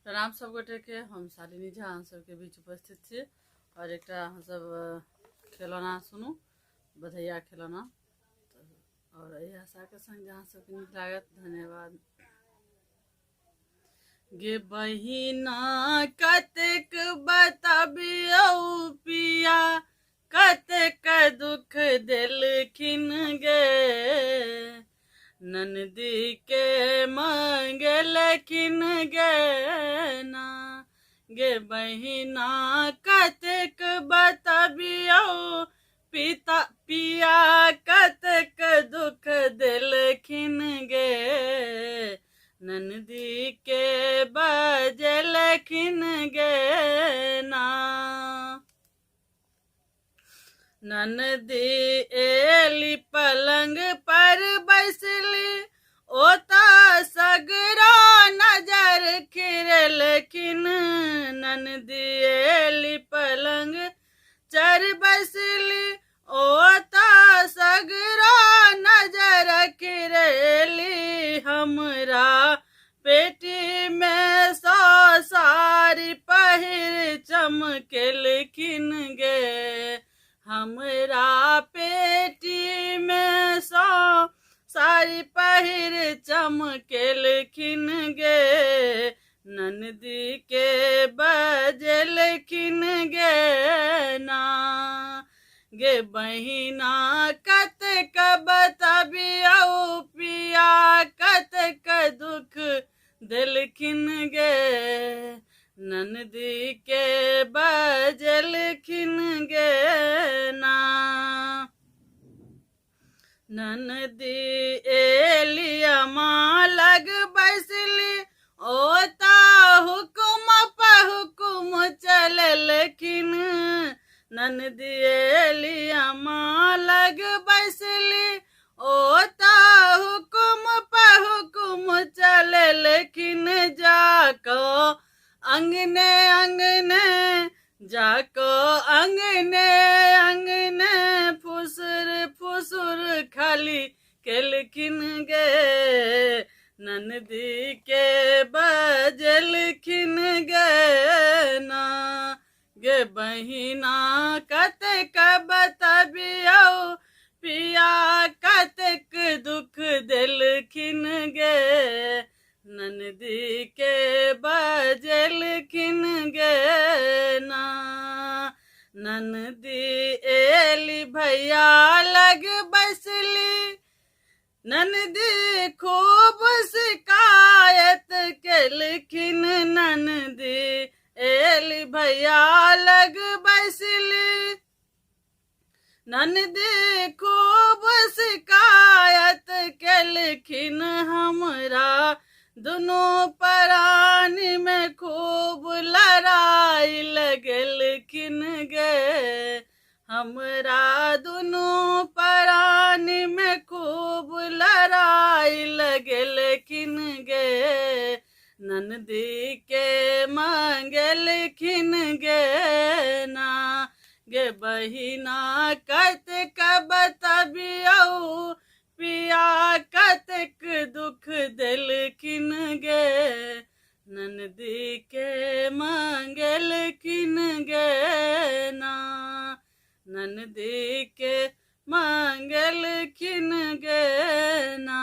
प्रणाम सब गोटे के। हम शालिनी झा अहाँ सबके बीच उपस्थित छी और एक अहाँ सब खिलौना सुनू, बधैया खिलौना। और यही आशा के संग अहाँ सबके नीक लागत। धन्यवाद। गे बहिना कतेक बताबियौ पिया, कतेक दुख देलखिन गे, ननदी के मंगलखिन गे ना। गे बहिना कतेक बताबियौ पिता पिया, कतेक दुख देलखिन गे, ननदी के बजलखिन गे ना। ननदी एली पलंग पर बैसली, ओता सगरा नजर खिरलखिन। ननदी एली पलंग चर बैसली, ओता सगरा नजर खिरली। हमरा पेटी में सौ सारी पहिर चमकेलखिन गे, हमरा पेटी में सौ सारी पहिर चमकेलखिन गे, ननदी के बजलखिन गे ना। गे बहिना कतेक बताबियौ पिया, कतेक दुख देलखिन गे, ननदी के बजलखिन गे ना। ननदी एलिया माँ लग बैसली, ओता हुकुम पे हुकुम चललखिन। ननदी एलिया माँ लग बैसली, ओता हुकुम पे हुकुम चललखिन। जाको अंगने अंगने, जाको अंगने अंगने, फुसुर फुसुर खाली केलखिन गे, ननदी के बजलखिन गे ना। गे बहिना कतेक बताबियौ पिया, कतेक दुख देलखिन गे, ननदी के बजलखिन गे ना। ननदी एली भैया लग बैसली, ननदी खूब शिकायत केलखिन। ननदी एली भैया लग बैसली, ननदी खूब शिकायत केलखिन। हमरा दुनू परानी में खूब लड़ाई लगलखिन गे, हमरा दुनू परानी में खूब लड़ाई लगलखिन गे, ननदी के मंगलखिन गे ना। गे बहिना कतेक बताबियौ पिया, कतेक दुख देलखिन गे, ननदी के मंगलखिन गे ना। ननदी के मंगलखिन गे ना।